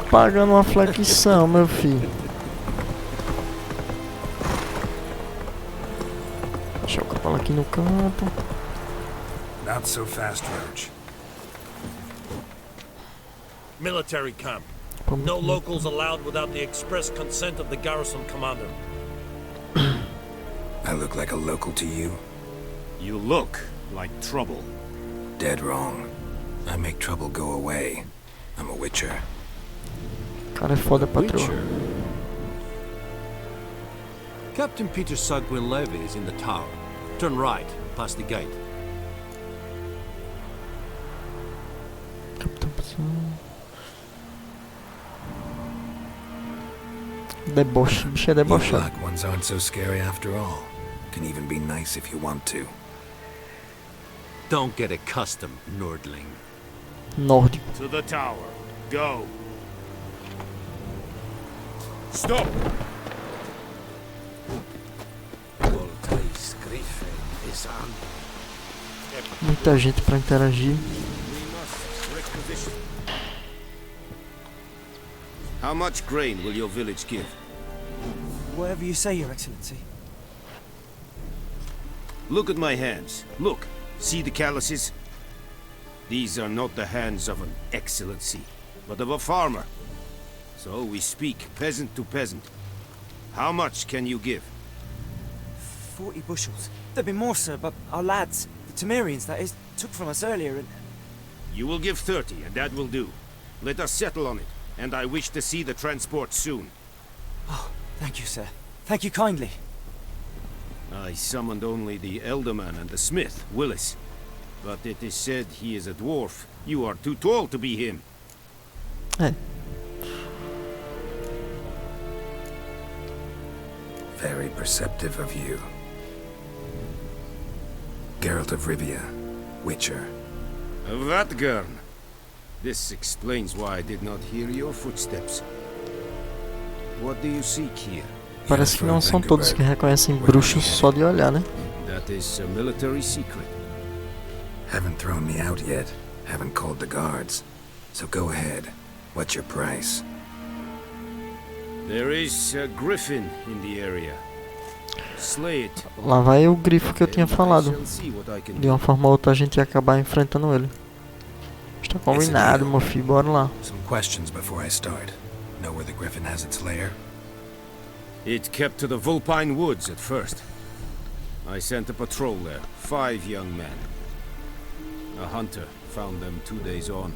pagando uma flexão, meu filho. Deixa eu cavalar aqui no campo. Not so fast, Roach. Military camp. No locals allowed without the express consent of the garrison commander. I look like a local to you? You look like trouble. Dead wrong. I make trouble go away. I'm a witcher. Cara é foda, patroa. Captain Peter Sagwin Levy is in the tower. Turn right, past the gate. Deboche, bicho é You debochado. black ones aren't so scary after all. Can even be nice if you want to. Don't get accustomed, Nordling. Nórdico. To the tower. Go. Stop! Muita gente pra interagir. How much grain will your village give? Whatever you say, Your Excellency. Look at my hands. Look. See the calluses? These are not the hands of an excellency, but of a farmer. So we speak peasant to peasant. How much can you give? 40 bushels. There'd be more, sir, but our lads, the Temerians, that is, took from us earlier and... You will give 30, and that will do. Let us settle on it, and I wish to see the transport soon. Oh, thank you, sir. Thank you kindly. I summoned only the Elderman and the smith, Willis. But it is said he is a dwarf. You are too tall to be him. É. Very perceptive of you. Geralt of Rivia, Witcher. Vatgern. This explains why I did not hear your footsteps. What do you seek here? Parece que não são todos que reconhecem bruxos só de olhar, né? That is a military secret. Haven't thrown me out yet. Haven't called the guards. So go ahead. What's your price? There is a griffin in the area. Slay it. Lá vai o grifo que eu tinha falado. Shall see what I can De uma forma ou outra a gente ia acabar enfrentando ele. Está combinado, meu filho. Bora lá. Some questions before I start. Know where the griffin has its lair? It kept to the Vulpine Woods at first. I sent a patrol there, 5 young men. A hunter found them 2 days on.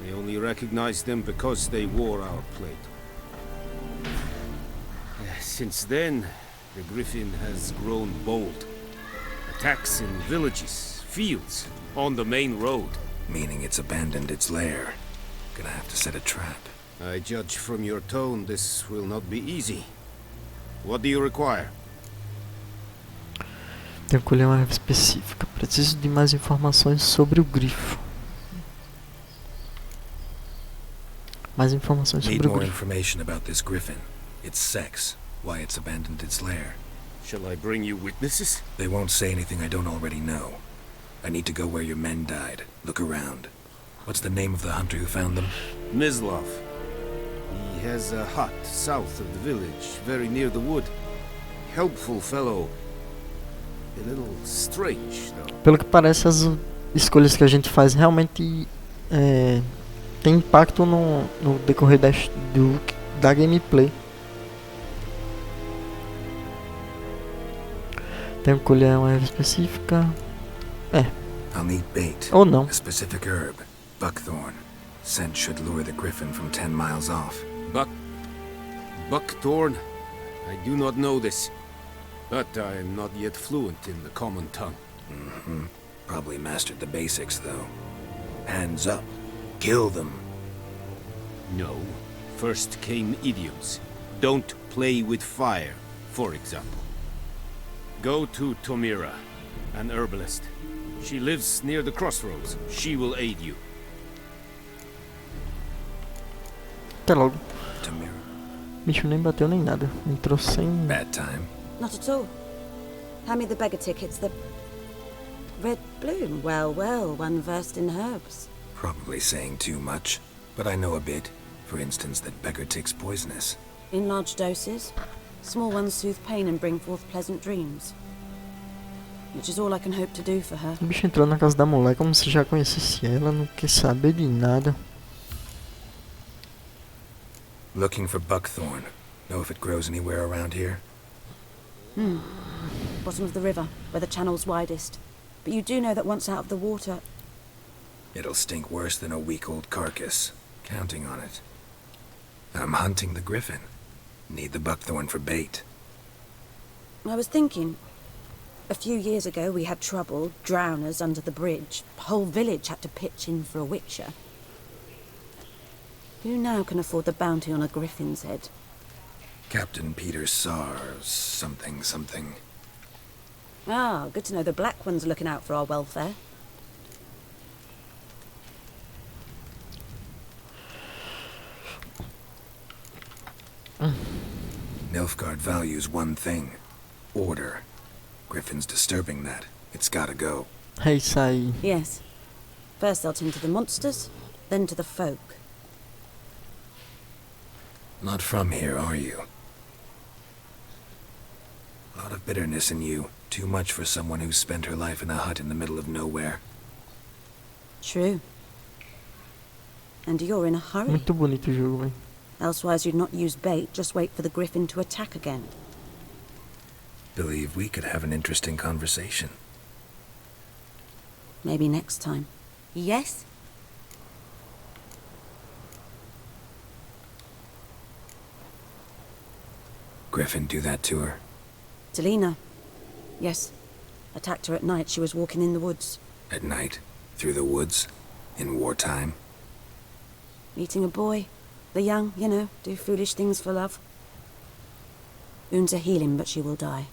They only recognized them because they wore our plate. Since then, the griffin has grown bold. Attacks in villages, fields, on the main road. Meaning it's abandoned its lair. Gonna have to set a trap. I judge from your tone this will not be easy. What do you require? Tenho que colher uma erva específica. Preciso de mais informações sobre o grifo. Mais informações Need sobre o more grifo. information about this griffin. Its sex. Why it's abandoned its lair. Shall I bring you witnesses? They won't say anything I don't already know. I need to go where your men died. Look around. What's the name of the hunter who found them? Mislav. He has a hut south of the village, very near the wood. Helpful fellow. A little strange, though. Pelo que parece, as escolhas que a gente faz realmente tem impacto no decorrer da gameplay. Tenho que colher uma erva específica. I'll need bait. Ou não. A specific herb. Buckthorn. Scent should lure the griffin from 10 miles off. Buckthorn? I do not know this. But I am not yet fluent in the common tongue. Mm-hmm. Probably mastered the basics, though. Hands up. Kill them. No. First came idioms. Don't play with fire, for example. Go to Tomira, an herbalist. She lives near the crossroads. She will aid you. Até logo. Tamira. Bicho nem bateu nem nada. Entrou sem... Bad time. Not at all. Hand me the beggar tickets, the... Red bloom. Well, well, one versed in herbs. Probably saying too much, but I know a bit. For instance, that beggar tick's poisonous. In large doses, small ones soothe pain and bring forth pleasant dreams. Which is all I can hope to do for her. O bicho entrou na casa da mulher como se já conhecesse ela, não quer saber de nada. Looking for buckthorn. Know if it grows anywhere around here? Bottom of the river, where the channel's widest. But you do know that once out of the water... It'll stink worse than a week-old carcass. Counting on it. I'm hunting the griffin. Need the buckthorn for bait. I was thinking... A few years ago we had trouble, drowners under the bridge. The whole village had to pitch in for a witcher. Who now can afford the bounty on a griffin's head? Captain Peter Sars, something. Ah, good to know the Black One's looking out for our welfare. Nilfgaard values one thing. Order. Griffin's disturbing that. It's gotta go. É isso aí. Yes. First they'll tend to the monsters, then to the folk. Not from here, are you? A lot of bitterness in you. Too much for someone who's spent her life in a hut in the middle of nowhere. True. And you're in a hurry. Muito bonito o jogo, velho. Elsewise you'd not use bait, just wait for the griffin to attack again. Believe we could have an interesting conversation. Maybe next time. Yes? Griffin do that to her? Delina. Yes. Attacked her at night. She was walking in the woods. At night? Through the woods? In wartime? Meeting a boy. The young, you know, do foolish things for love. Wounds are healing, but she will die.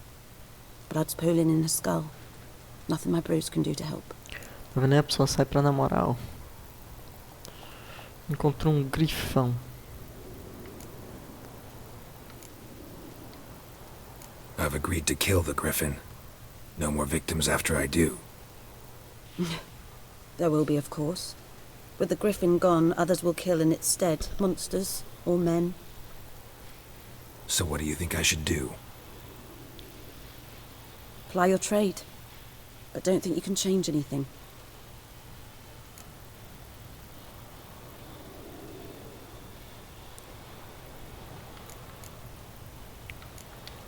Blood's pooling in her skull. Nothing my bruise can do to help. Tá vendo aí? A pessoa sai pra namorar, ó. Encontrou um grifão. I've agreed to kill the griffin. No more victims after I do. There will be, of course. With the griffin gone, others will kill in its stead. Monsters, or men. So what do you think I should do? Ply your trade. But don't think you can change anything.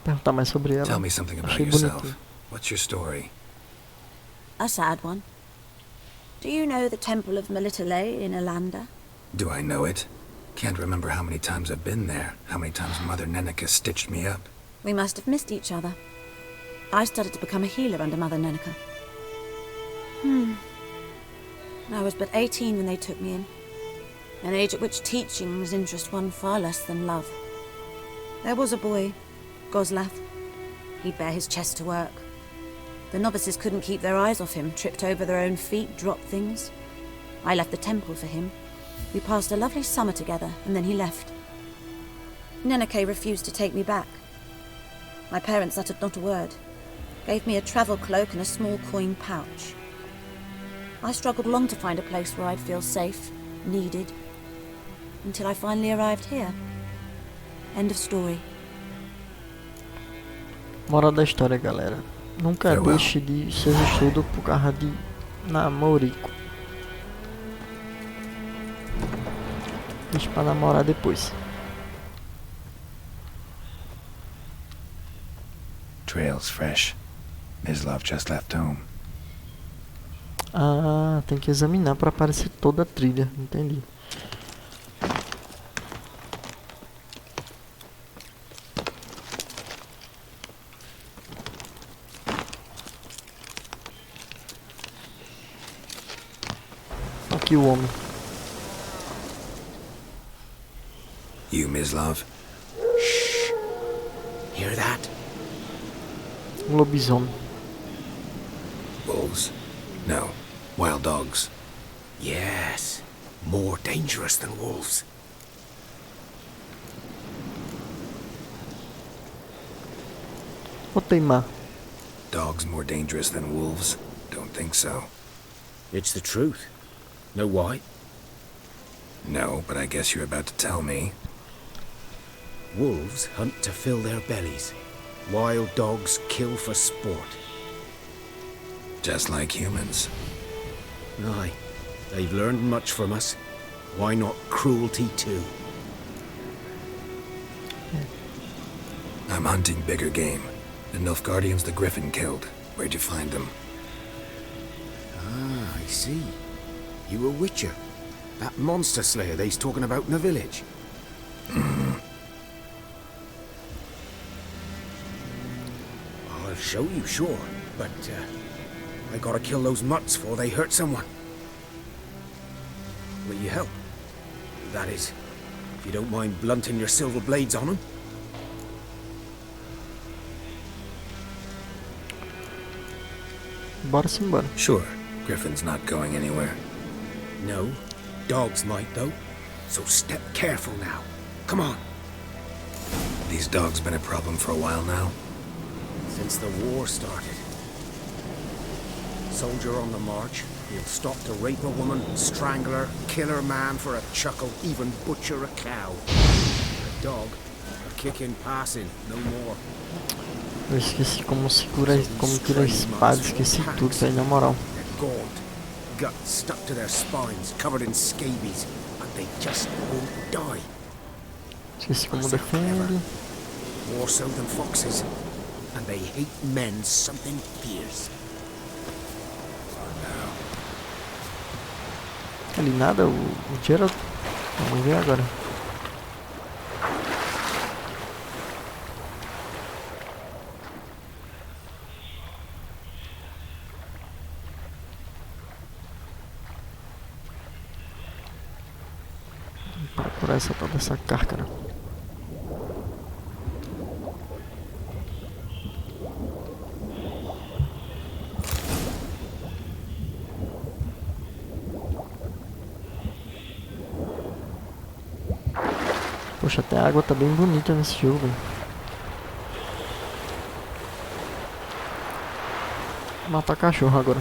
Perguntar mais sobre ela. Tell me something about Achei yourself. bonitinho. What's your story? A sad one. Do you know the Temple of Melitele in Alanda? Do I know it? Can't remember how many times I've been there, how many times Mother Neneka stitched me up. We must have missed each other. I started to become a healer under Mother Neneka. I was but 18 when they took me in. An age at which teachings interest one far less than love. There was a boy, Goslav. He'd bare his chest to work. The novices couldn't keep their eyes off him, tripped over their own feet, dropped things. I left the temple for him. We passed a lovely summer together, and then he left. Neneke refused to take me back. My parents uttered not a word. Gave me a travel cloak and a small coin pouch. I struggled long to find a place where I'd feel safe, needed, until I finally arrived here. End of story. Moral da história, galera. Nunca deixe de seus estudos por causa de namorico. Deixa pra namorar depois. Trail's fresh. Mislav just left home. Ah, tem que examinar para aparecer toda a trilha. Entendi. Aqui o homem. You, Mislav? Shh. Hear that? Um lobisomem. Wolves? No. Wild dogs. Yes. More dangerous than wolves. Vou teimar. Dogs more dangerous than wolves? Don't think so. It's the truth. Know why? No, but I guess you're about to tell me. Wolves hunt to fill their bellies. Wild dogs kill for sport. Just like humans. Aye, they've learned much from us. Why not cruelty too? I'm hunting bigger game. The Nilfgaardians the Griffin killed. Where'd you find them? Ah, I see. You a witcher. That monster slayer they's talking about in the village. I'll show you, sure. But, I gotta kill those mutts before they hurt someone. Will you help? That is, if you don't mind blunting your silver blades on them. Bora simbora. Sure. Griffin's not going anywhere. No, dogs might though. So step careful now. Come on. These dogs been a problem for a while now? Since the war started. Soldier on the march, he'll stop to rape a woman, strangle her, kill her man for a chuckle, even butcher a cow. A dog, a kick in passing, no more. Eu esqueci como segura, como tira a espada, esqueci tudo, velho, na moral. They're gaunt, guts stuck to their spines, covered in scabies, but they just won't die. Esqueci como defende. More so than foxes, and they hate men something fierce. Ali nada, o Gerald. Vamos ver agora. Vou procurar essa tal dessa cárcara. Poxa, até a água tá bem bonita nesse jogo, velho. Vou matar cachorro agora.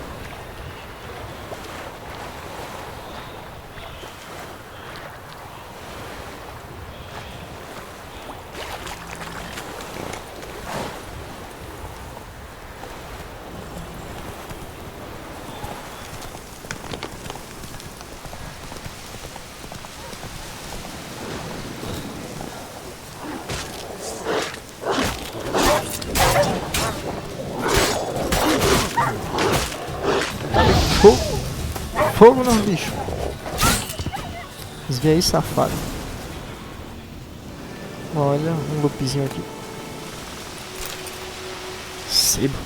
Fogo nos bichos. Desvia aí, safado. Olha, um loopzinho aqui. Sebo.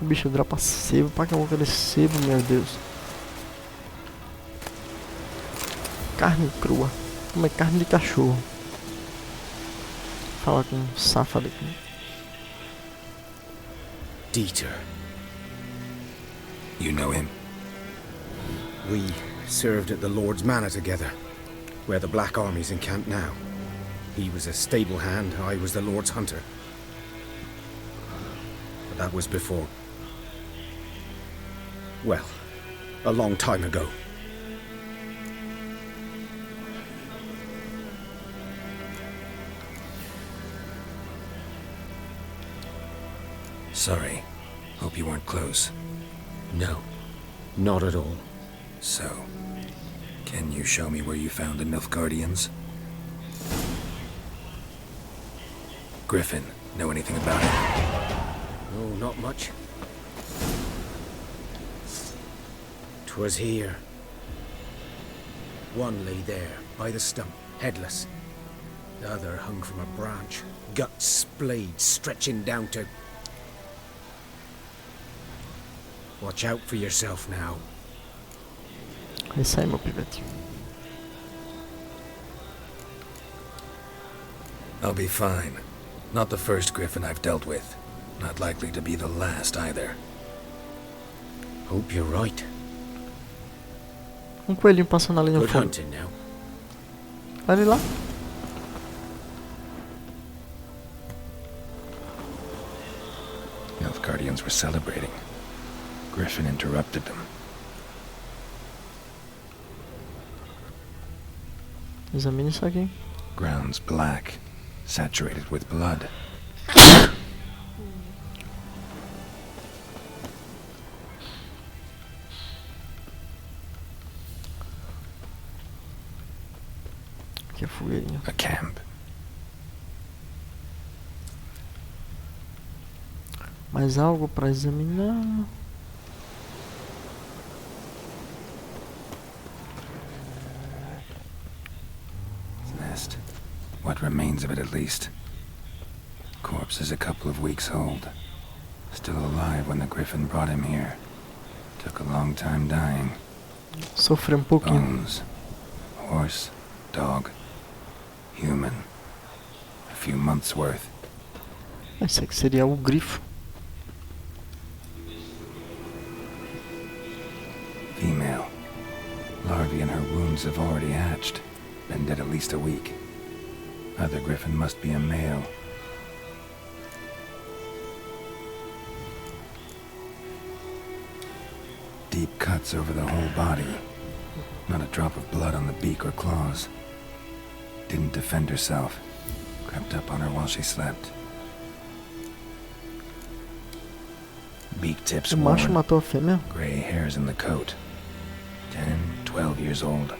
O bicho dropa sebo. Pra que eu vou querer sebo, meu Deus. Carne crua. Como é carne de cachorro. Fala com um safado aqui. Dieter. You know him? We served at the Lord's Manor together, where the Black Army's encamped now. He was a stable hand, I was the Lord's hunter. But that was before. Well, a long time ago. Sorry. Hope you weren't close. No, not at all. So, can you show me where you found the Nilfgaardians? Griffin, know anything about it? Oh, not much. 'Twas here. One lay there, by the stump, headless. The other hung from a branch, guts splayed, stretching down to... Watch out for yourself now. É isso aí, meu pivete. I'll be fine. Not the first Griffin I've dealt with. Not likely to be the last either. Hope you're right. Um coelhinho passando ali no Good fundo. hunting now. Olha ele lá. Nilfgaardians were celebrating. Griffin interrupted them. Examine isso aqui. Ground's black, saturated with blood. Aqui a fogueirinha. A camp. Mais algo para examinar. Nest. What remains of it, at least. Corpse is a couple of weeks old. Still alive when the Griffin brought him here. Took a long time dying. Sofreu pouquinho. Bones. Horse. Dog. Human. A few months' worth. Esse aqui seria o Grifo. Female. Larvae in her wounds have already hatched. Been dead at least a week. Other Griffin must be a male. Deep cuts over the whole body. Not a drop of blood on the beak or claws. Didn't defend herself. Crept up on her while she slept. Beak tips O macho worn. matou a fêmea. Gray hairs in the coat. 10, 12 years old.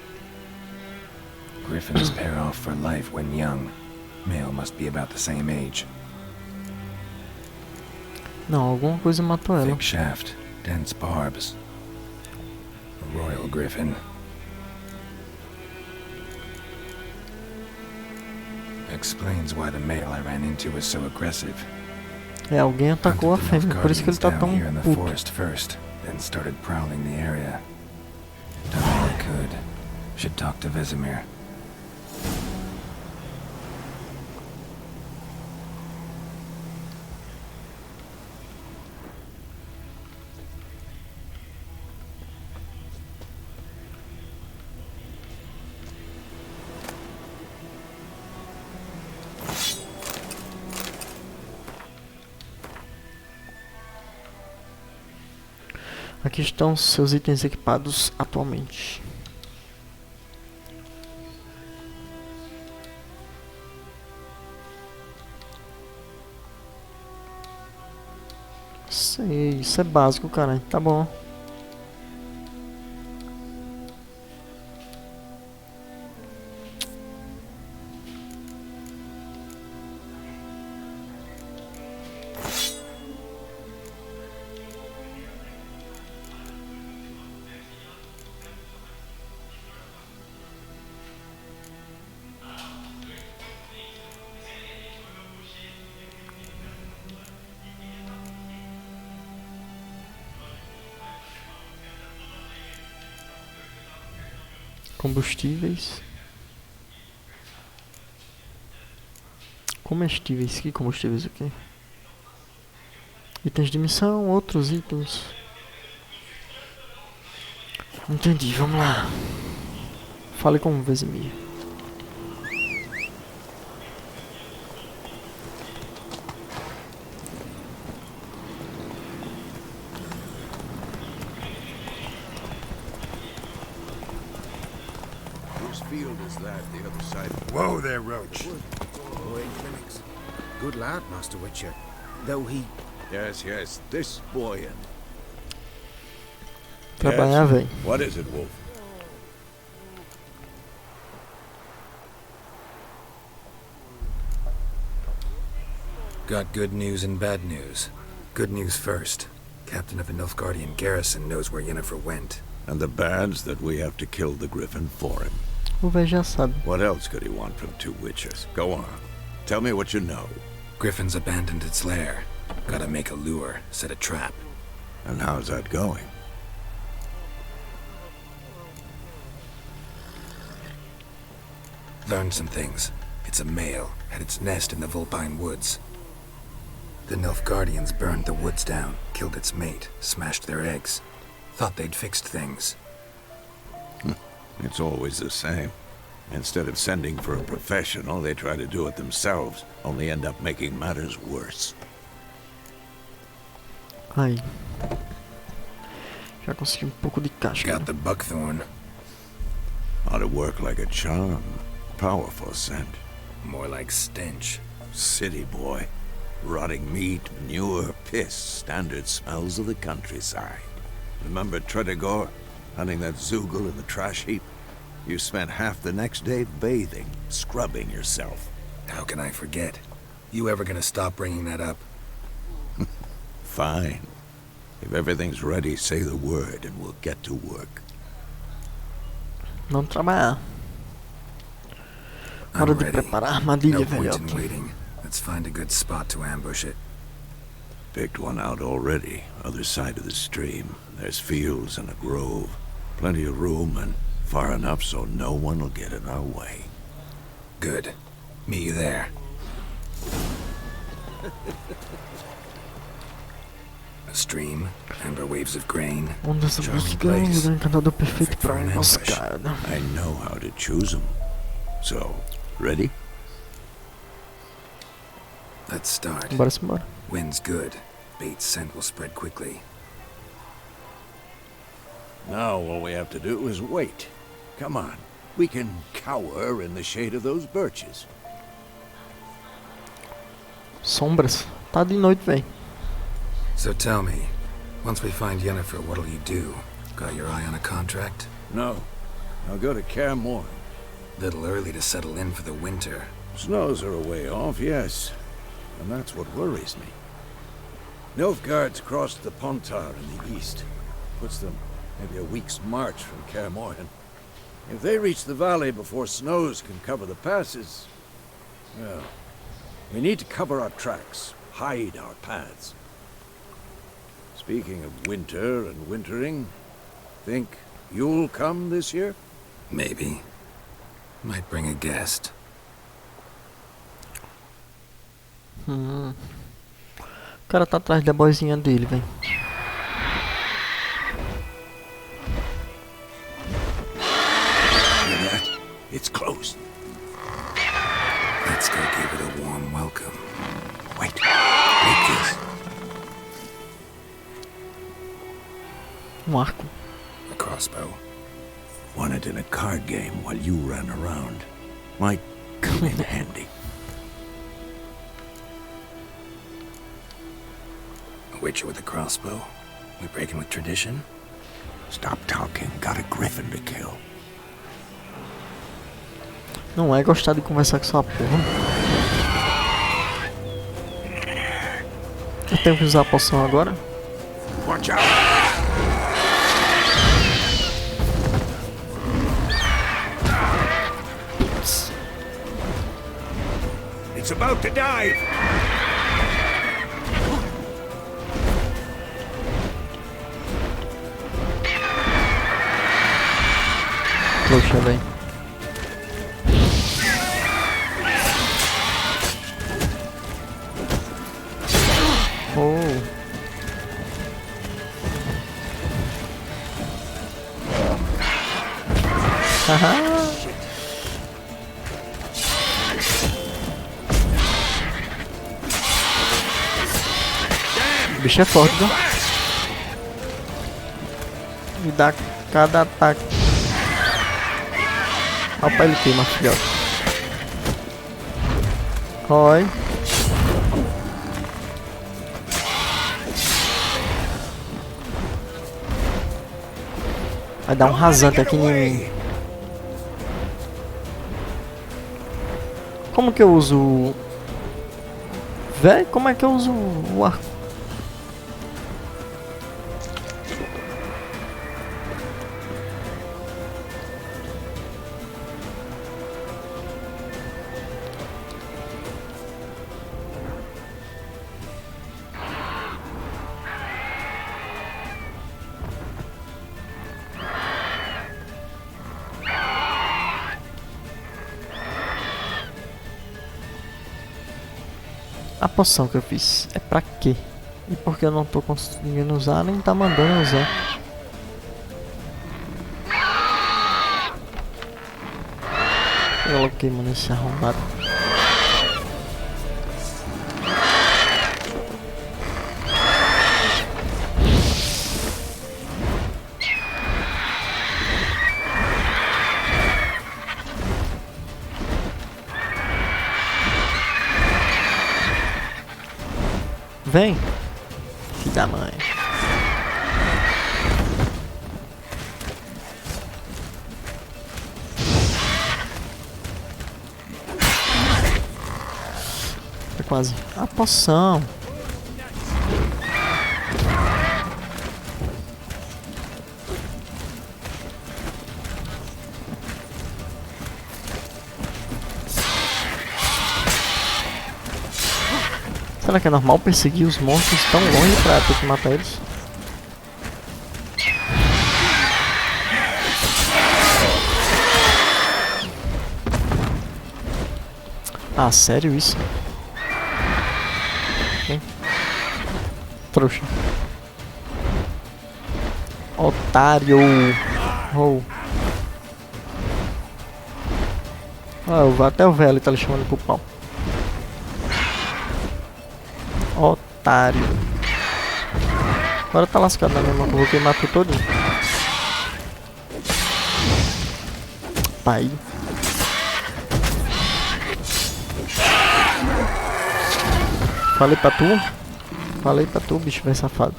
Griffins pair off for life when young. Male must be about the same age. Não, alguma coisa matou ela. Thick shaft, dense barbs. A royal griffin. Explains why the male I ran into was so aggressive. É, alguém atacou a Hunted the fêmea, North por isso que ele tá Guardians tão down here in the puto. forest first, then started prowling the area. Done all I could. Should talk to Vesemir. Aqui estão seus itens equipados atualmente. Sei, isso é básico, cara. Tá bom. Combustíveis. Comestíveis. Que combustíveis aqui? Itens de missão, outros itens. Entendi, vamos lá. Fale com o Vesemir. Field is that, the other side of Whoa there, Roach. Good lad, Master Witcher. Though he... Yes, yes, this boy and... Trabalhar, velho. What is it, Wolf? Got good news and bad news. Good news first. Captain of the Nilfgaardian garrison knows where Yennefer went. And the bad's that we have to kill the Griffin for him. O velho já sabe. What else could he want from two witches? Go on. Tell me what you know. Griffin's abandoned its lair. Gotta make a lure, set a trap. And how's that going? Learned some things. It's a male, had its nest in the Vulpine Woods. The Nilfgaardians burned the woods down, killed its mate, smashed their eggs. Thought they'd fixed things. It's always the same. Instead of sending for a professional, they try to do it themselves, only end up making matters worse. Aí. Já consegui pouco de casca. Got the buckthorn. Ought to work like a charm. powerful scent. More like stench. City boy. Rotting meat, manure, piss, standard smells of the countryside. Remember Tredegor? Hunting that Zoogle in the trash heap? You spent half the next day bathing, scrubbing yourself. How can I forget? You ever gonna stop bringing that up? Fine. If everything's ready, say the word and we'll get to work. Vamos trabalhar. I'm Hora de ready. preparar a armadilha, No point in velhote. waiting. Let's find a good spot to ambush it. Picked one out already, other side of the stream. There's fields and a grove. Plenty of room and far enough so no one will get in our way. Good. Meet you there. A stream, amber waves of grain. Ondas Charming buscando place. o encantador perfeito Perfect for para an emboscada. I know how to choose them. So, ready? Let's start. Bora se embora. Wind's good. Bait's scent will spread quickly. Now all we have to do is wait. Come on. We can cower in the shade of those birches. Sombras. Tá de noite, véi. So tell me, once we find Yennefer, what'll you do? Got your eye on a contract? No. I'll go to Kaer Little early to settle in for the winter. Snows are a way off, yes. And that's what worries me. Nilfgaard's crossed the Pontar in the east. Puts them maybe a week's march from Kaer If they reach the valley before snows can cover the passes, well, we need to cover our tracks, hide our paths. Speaking of winter and wintering, think you'll come this year? Maybe. Might bring a guest. O cara tá atrás da boizinha dele, velho. It's closed. Let's go give it a warm welcome. Wait. Take this. Arco. A crossbow. Won it in a card game while you ran around. Might come in handy. A witcher with a crossbow? We breaking with tradition? Stop talking. Got a griffin to kill. Não é gostar de conversar com sua porra. Eu tenho que usar a poção agora? Watch out! It's about to dive! Poxa, velho. Oh. Haha. O bicho é forte, viu? Me dá cada ataque. Olha pra ele queimar, filhote. Oi. Vai dar um rasante aqui em mim. Como que eu uso? Véi, como é que eu uso o arco? A poção que eu fiz é pra quê? E porque eu não tô conseguindo usar, nem tá mandando eu usar. Eu coloquei, mano, esse arrombado. Vem. Filho da mãe. É quase. A poção. Será que é normal perseguir os monstros tão longe pra ter que matar eles? Ah, sério isso? Hein? Trouxa. Otário. Oh. Ah, até o velho tá lhe chamando pro pau. Otário. Agora tá lascado na mesma curva que matou todo. Pai. Falei pra tu, bicho, velho safado.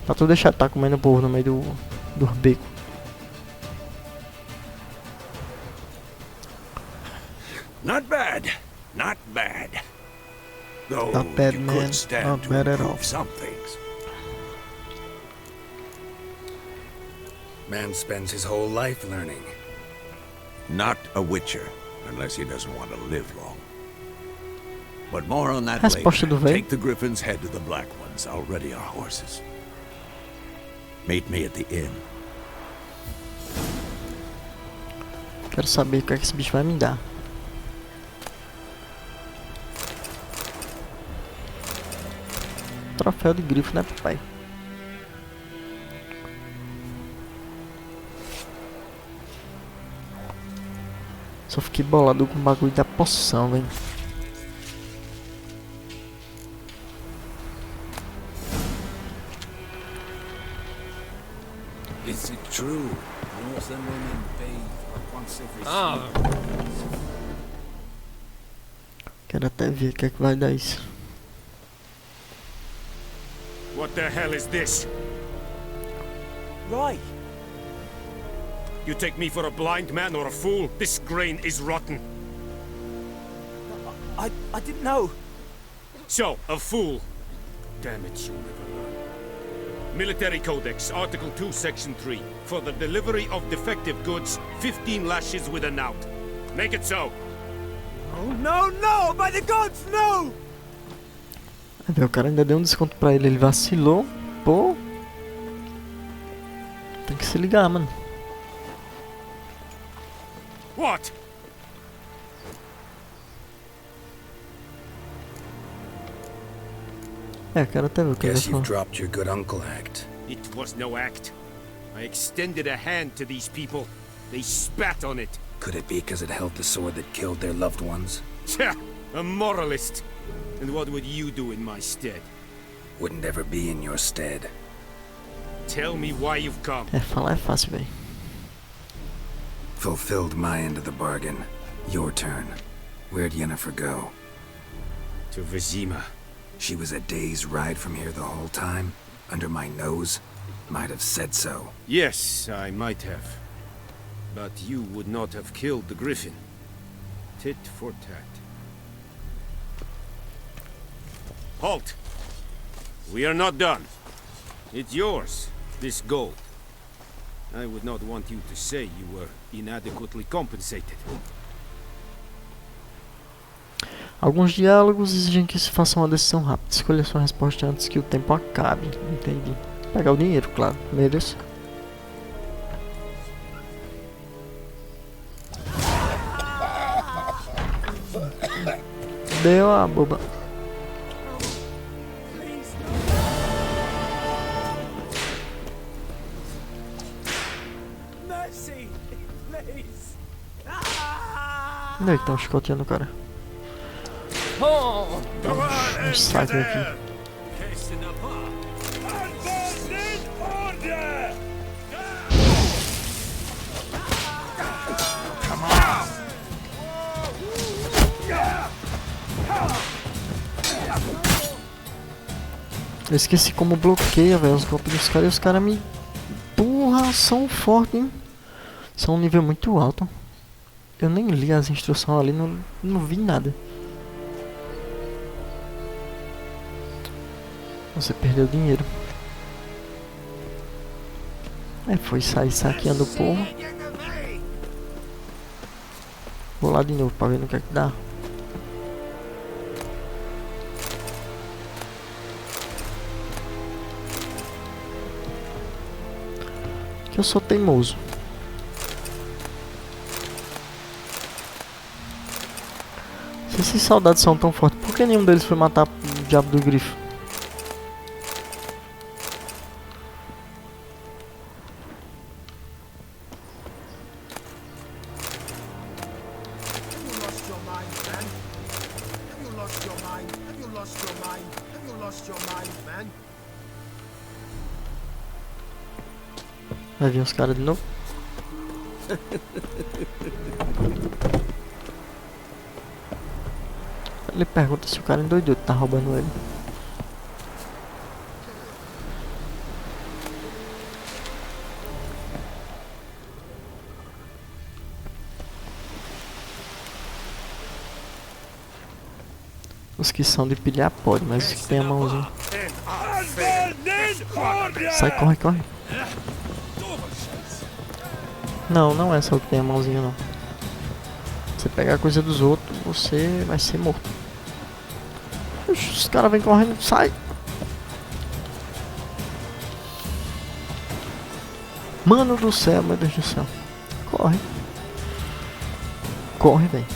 Pra tu deixar de tá comendo o povo no meio do beco. Not bad. Not bad. Though Not bad, you man. could stand Not to bad at all. improve some things. Man spends his whole life learning. Not a witcher, unless he doesn't want to live long. But more on that Resposta do later. velho. Take the griffins, head to the Black Ones. I'll ready our horses. Meet me at the inn. Quero saber o que é que esse bicho vai me dar. Troféu de grifo, né, papai? Só fiquei bolado com o bagulho da poção, velho. Is it true? Most of women bathe once every Quero até ver o que é que vai dar isso. What the hell is this? Right. You take me for a blind man or a fool? This grain is rotten. I didn't know. So, a fool. Damn it, you'll never learn. Military Codex, Article 2, Section 3. For the delivery of defective goods, 15 lashes with a knout. Make it so. Oh, no, no! By the gods, no! O cara ainda deu um desconto pra ele vacilou. Pô. Tem que se ligar, mano. What? Quero até ver o que ele Guess vai you've falar. dropped your good uncle act. It was no act. I extended a hand to these people. They spat on it. Could it be because it held the sword that killed their loved ones? Tja, a moralist. And what would you do in my stead? Wouldn't ever be in your stead. Tell me why you've come. Falar é fácil, velho. Fulfilled my end of the bargain. Your turn. Where'd Yennefer go? To Vizima. She was a day's ride from here the whole time? Under my nose? Might have said so. Yes, I might have. But you would not have killed the griffin. Tit for tat. Halt! We are not done. It's yours, this gold. I would not want you to say you were inadequately compensated. Alguns diálogos exigem que se faça uma decisão rápida. Escolha sua resposta antes que o tempo acabe. Entendi. Pegar o dinheiro, claro. Mereço. Deu a boba. Mercy, please. Onde é que tá chicoteando o cara? Um saco aqui. Eu esqueci como bloqueia, velho, os golpes dos caras. E os caras me... Porra, são fortes, hein? São um nível muito alto. Eu nem li as instruções ali, não vi nada. Você perdeu dinheiro. Foi sair saqueando o povo. Vou lá de novo pra ver no que é que dá. Que eu sou teimoso. Se esses soldados são tão fortes, por que nenhum deles foi matar o diabo do Grifo? Vai vir os caras de novo. Ele pergunta se o cara endoidou, tá roubando ele. Os que são de pilhar pode, mas os que tem a mãozinha. Sai, corre, corre. Não, não é só o que tem a mãozinha não. Você pegar a coisa dos outros, você vai ser morto. Os caras vêm correndo, sai! Mano do céu, meu Deus do céu. Corre. Corre, velho.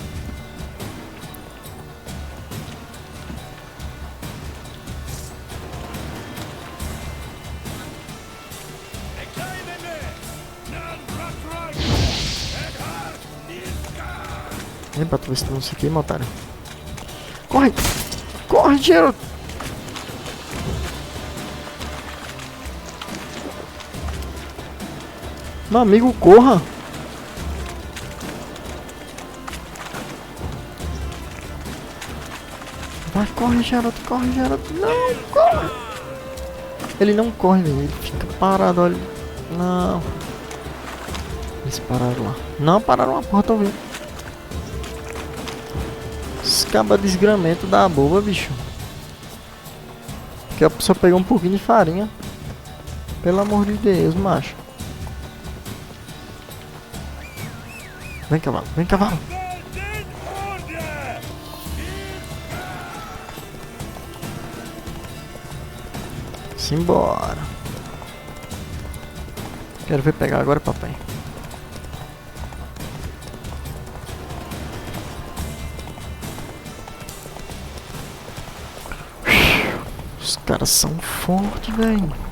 Vem pra tu ver se tu não se queima, otário. Corre! Corre, Gerald! Meu amigo, corra! Vai, corre, Gerald, corre, Gerald! Não, corre! Ele não corre, velho. Ele fica parado, olha. Não. Eles pararam lá. Não, pararam a porta, tô vendo. Escaba desgramento da boba, bicho. Que a pessoa pegou um pouquinho de farinha. Pelo amor de Deus, macho. Vem, cavalo, vem, cavalo. Simbora. Quero ver pegar agora, papai. Os caras são fortes, velho.